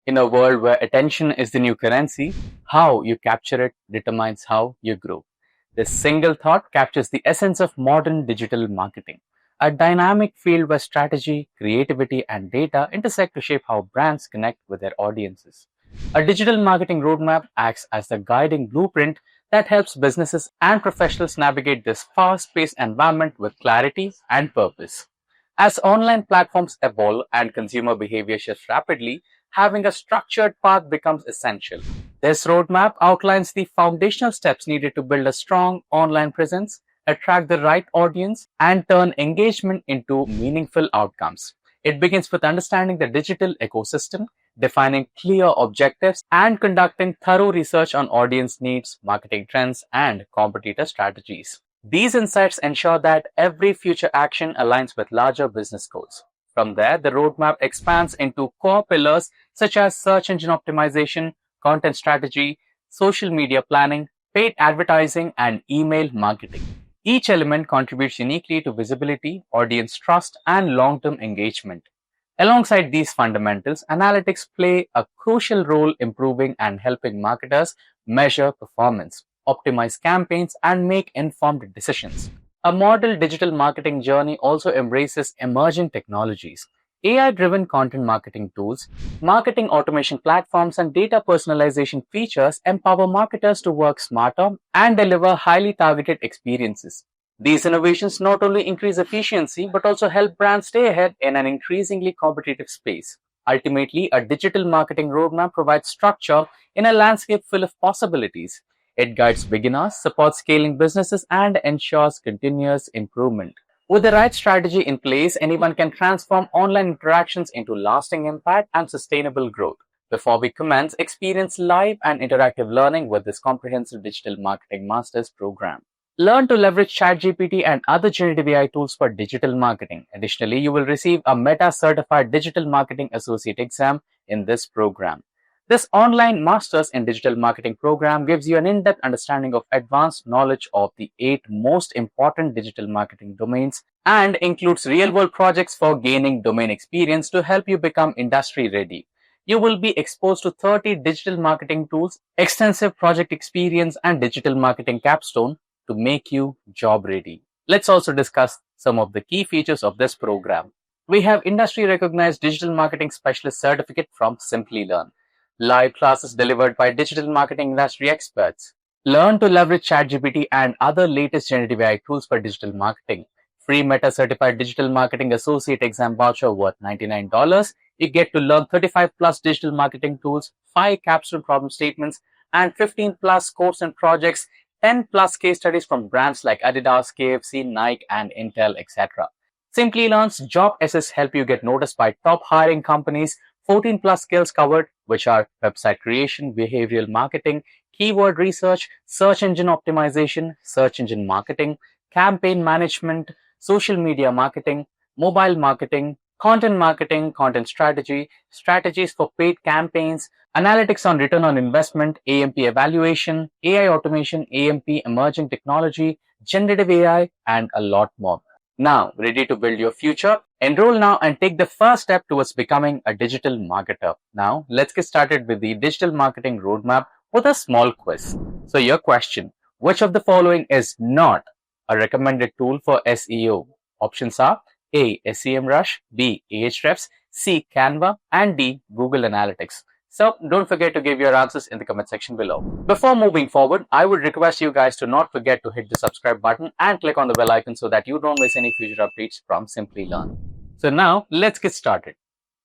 In a world where attention is the new currency, how you capture it determines how you grow. This single thought captures the essence of modern digital marketing, a dynamic field where strategy, creativity, and data intersect to shape how brands connect with their audiences. A digital marketing roadmap acts as the guiding blueprint that helps businesses and professionals navigate this fast paced environment with clarity and purpose. As online platforms evolve and consumer behavior shifts rapidly, having a structured path becomes essential. This roadmap outlines the foundational steps needed to build a strong online presence, attract the right audience, and turn engagement into meaningful outcomes. It begins with understanding the digital ecosystem, defining clear objectives, and conducting thorough research on audience needs, marketing trends, and competitor strategies. These insights ensure that every future action aligns with larger business goals. From there, the roadmap expands into core pillars such as search engine optimization, content strategy, social media planning, paid advertising, and email marketing. Each element contributes uniquely to visibility, audience trust, and long term engagement. Alongside these fundamentals, analytics play a crucial role improving and helping marketers measure performance, optimize campaigns, and make informed decisions. A model digital marketing journey also embraces emerging technologies. AI driven content marketing tools, marketing automation platforms, and data personalization features empower marketers to work smarter and deliver highly targeted experiences. These innovations not only increase efficiency but also help brands stay ahead in an increasingly competitive space. Ultimately, a digital marketing roadmap provides structure in a landscape full of possibilities. It guides beginners, supports scaling businesses, and ensures continuous improvement. With the right strategy in place, anyone can transform online interactions into lasting impact and sustainable growth. Before we commence, experience live and interactive learning with this comprehensive digital marketing masters program. Learn to leverage ChatGPT and other generative AI tools for digital marketing. Additionally, you will receive a Meta Certified Digital Marketing Associate exam in this program. This online Masters in Digital Marketing program gives you an in-depth understanding of advanced knowledge of the 8 most important digital marketing domains and includes real-world projects for gaining domain experience to help you become industry ready. You will be exposed to 30 digital marketing tools, extensive project experience, and digital marketing capstone to make you job ready. Let's also discuss some of the key features of this program. We have industry recognized digital marketing specialist certificate from Simplilearn. Live classes delivered by digital marketing industry experts. Learn to leverage ChatGPT and other latest generative AI tools for digital marketing. Free Meta Certified Digital Marketing Associate exam voucher worth $99. You get to learn 35 plus digital marketing tools, 5 capstone problem statements, and 15 plus course and projects, 10 plus case studies from brands like Adidas, KFC, Nike, and Intel, etc. Simplilearn's Job Assist help you get noticed by top hiring companies. 14 plus skills covered, which are website creation, behavioral marketing, keyword research, search engine optimization, search engine marketing, campaign management, social media marketing, mobile marketing, content strategy, strategies for paid campaigns, analytics on return on investment, AMP evaluation, AI automation, AMP emerging technology, generative AI, and a lot more. Now, ready to build your future? Enroll now and take the first step towards becoming a digital marketer. Now, let's get started with the digital marketing roadmap with a small quiz. So, your question, which of the following is not a recommended tool for SEO? Options are A. SEMrush, B. Ahrefs, C. Canva, and D. Google Analytics. So don't forget to give your answers in the comment section below. Before moving forward, I would request you guys to not forget to hit the subscribe button and click on the bell icon so that you don't miss any future updates from Simplilearn. So now let's get started.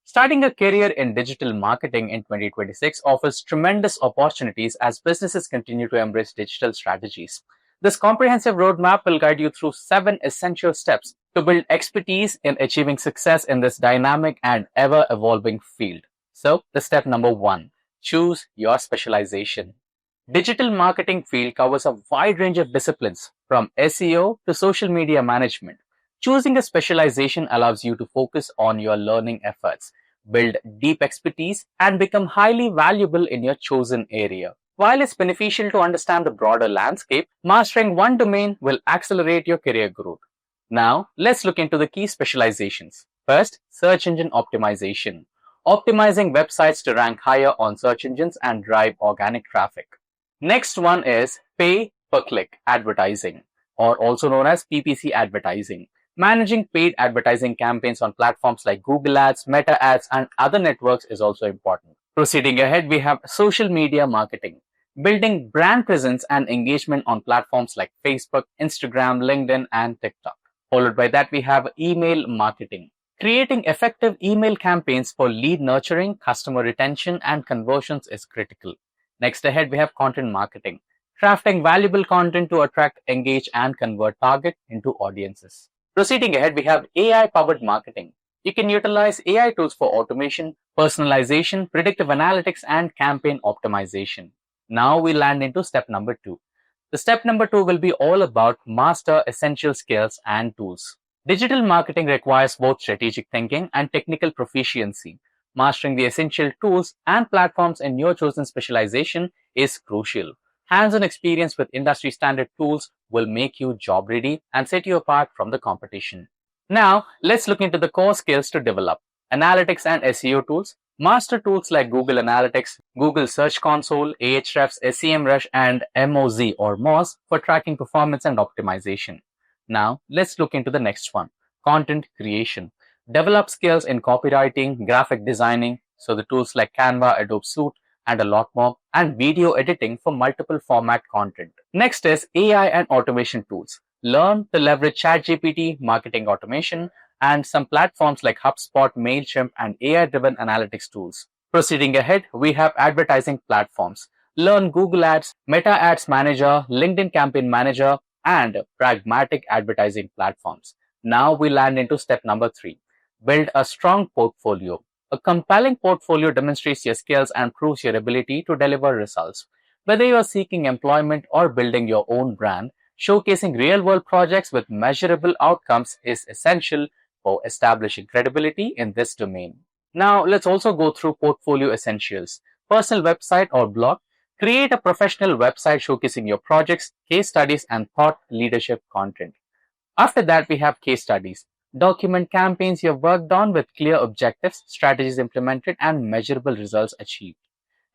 Starting a career in digital marketing in 2026 offers tremendous opportunities as businesses continue to embrace digital strategies. This comprehensive roadmap will guide you through 7 essential steps to build expertise in achieving success in this dynamic and ever-evolving field. So, the step number 1, choose your specialization. Digital marketing field covers a wide range of disciplines from SEO to social media management. Choosing a specialization allows you to focus on your learning efforts, build deep expertise, and become highly valuable in your chosen area. While it's beneficial to understand the broader landscape, mastering one domain will accelerate your career growth. Now, let's look into the key specializations. First, search engine optimization. optimizing websites to rank higher on search engines and drive organic traffic. Next one is pay per click advertising, or also known as PPC advertising. Managing paid advertising campaigns on platforms like Google Ads, Meta Ads, and other networks is also important. Proceeding ahead, we have social media marketing, building brand presence and engagement on platforms like Facebook, Instagram, LinkedIn, and TikTok. Followed by that, we have email marketing, creating effective email campaigns for lead nurturing, customer retention, and conversions is critical. Next ahead, we have content marketing, crafting valuable content to attract, engage, and convert target into audiences. Proceeding ahead, we have AI-powered marketing. You can utilize AI tools for automation, personalization, predictive analytics, and campaign optimization. Now we land into step number 2. The step number 2 will be all about master essential skills and tools. Digital marketing requires both strategic thinking and technical proficiency. Mastering the essential tools and platforms in your chosen specialization is crucial. Hands-on experience with industry standard tools will make you job ready and set you apart from the competition. Now, let's look into the core skills to develop. Analytics and SEO tools. Master tools like Google Analytics, Google Search Console, Ahrefs, SEMrush, and MOZ or MOZ for tracking performance and optimization. Now, let's look into the next one, content creation. Develop skills in copywriting, graphic designing, so the tools like Canva, Adobe Suite, and a lot more, and video editing for multiple format content. Next is AI and automation tools. Learn to leverage ChatGPT, marketing automation, and some platforms like HubSpot, MailChimp, and AI-driven analytics tools. Proceeding ahead, we have advertising platforms. Learn Google Ads, Meta Ads Manager, LinkedIn Campaign Manager, and pragmatic advertising platforms. Now we land into step number 3. Build a strong portfolio. A compelling portfolio demonstrates your skills and proves your ability to deliver results. Whether you are seeking employment or building your own brand, showcasing real-world projects with measurable outcomes is essential for establishing credibility in this domain. Now, let's also go through portfolio essentials. Personal website or blog. Create a professional website showcasing your projects, case studies, and thought leadership content. After that, we have case studies. Document campaigns you have worked on with clear objectives, strategies implemented, and measurable results achieved.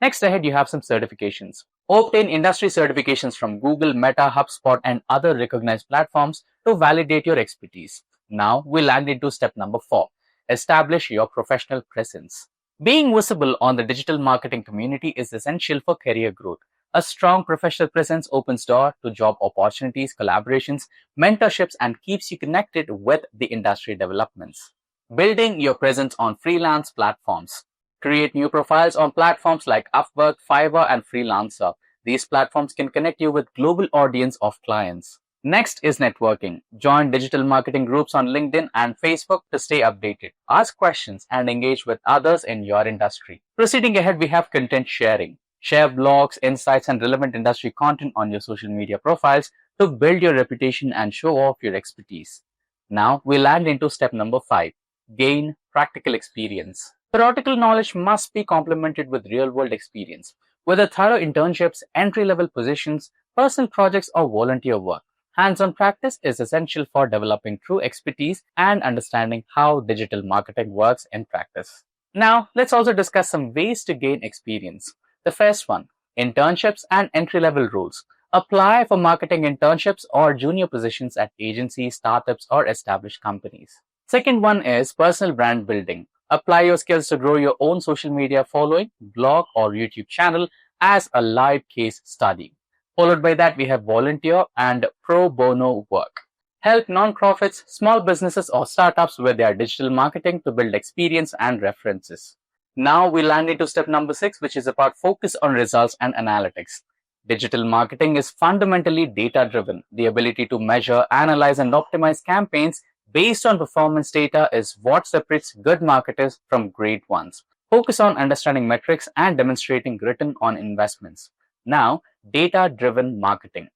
Next ahead, you have some certifications. Obtain industry certifications from Google, Meta, HubSpot, and other recognized platforms to validate your expertise. Now, we land into step number 4. Establish your professional presence. Being visible on the digital marketing community is essential for career growth. A strong professional presence opens doors to job opportunities, collaborations, mentorships, and keeps you connected with the industry developments. Building your presence on freelance platforms. Create new profiles on platforms like Upwork, Fiverr, and Freelancer. These platforms can connect you with global audience of clients. Next is networking. Join digital marketing groups on LinkedIn and Facebook to stay updated. Ask questions and engage with others in your industry. Proceeding ahead, we have content sharing. Share blogs, insights, and relevant industry content on your social media profiles to build your reputation and show off your expertise. Now, we land into step number 5. Gain practical experience. Theoretical knowledge must be complemented with real-world experience. Whether thorough internships, entry-level positions, personal projects, or volunteer work, hands-on practice is essential for developing true expertise and understanding how digital marketing works in practice. Now, let's also discuss some ways to gain experience. The first one, internships and entry-level roles. Apply for marketing internships or junior positions at agencies, startups, or established companies. Second one is personal brand building. Apply your skills to grow your own social media following, blog, or YouTube channel as a live case study. Followed by that, we have volunteer and pro bono work. Help nonprofits, small businesses, or startups with their digital marketing to build experience and references. Now we land into step number 6, which is about focus on results and analytics. Digital marketing is fundamentally data-driven. The ability to measure, analyze, and optimize campaigns based on performance data is what separates good marketers from great ones. Focus on understanding metrics and demonstrating return on investments. Now, data-driven marketing.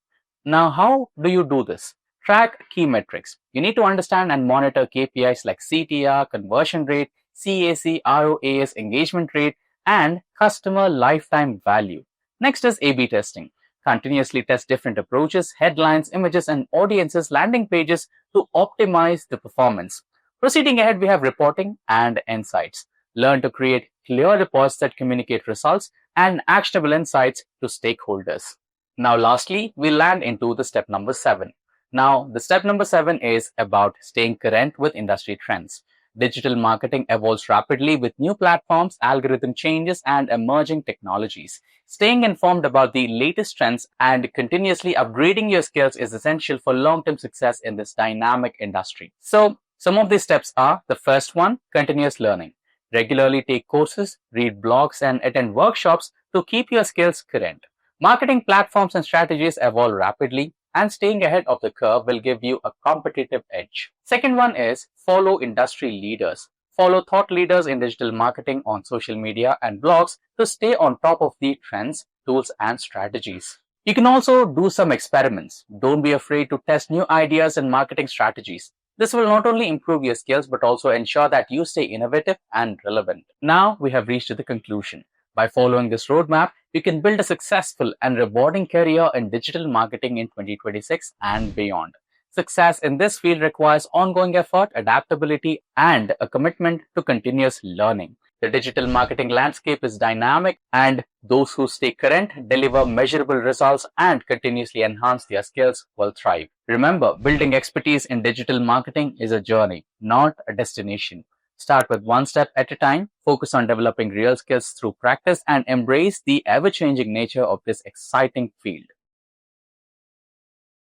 Now, how do you do this? Track key metrics. You need to understand and monitor KPIs like CTR, conversion rate, CAC, ROAS, engagement rate, and customer lifetime value. Next is A/B testing. Continuously test different approaches, headlines, images, and audiences landing pages to optimize the performance. Proceeding ahead, we have reporting and insights. Learn to create clear reports that communicate results and actionable insights to stakeholders. Now, lastly, we land into the step number 7. Now, the step number 7 is about staying current with industry trends. Digital marketing evolves rapidly with new platforms, algorithm changes, and emerging technologies. Staying informed about the latest trends and continuously upgrading your skills is essential for long-term success in this dynamic industry. So, some of these steps are: the first one, continuous learning. Regularly take courses, read blogs, and attend workshops to keep your skills current. Marketing platforms and strategies evolve rapidly, and staying ahead of the curve will give you a competitive edge. Second one is follow industry leaders. Follow thought leaders in digital marketing on social media and blogs to stay on top of the trends, tools, and strategies. You can also do some experiments. Don't be afraid to test new ideas and marketing strategies. This will not only improve your skills but also ensure that you stay innovative and relevant. Now we have reached the conclusion. By following this roadmap, you can build a successful and rewarding career in digital marketing in 2026 and beyond. Success in this field requires ongoing effort, adaptability, and a commitment to continuous learning. The digital marketing landscape is dynamic, and those who stay current, deliver measurable results, and continuously enhance their skills will thrive. Remember, building expertise in digital marketing is a journey, not a destination. Start with one step at a time, focus on developing real skills through practice, and embrace the ever-changing nature of this exciting field.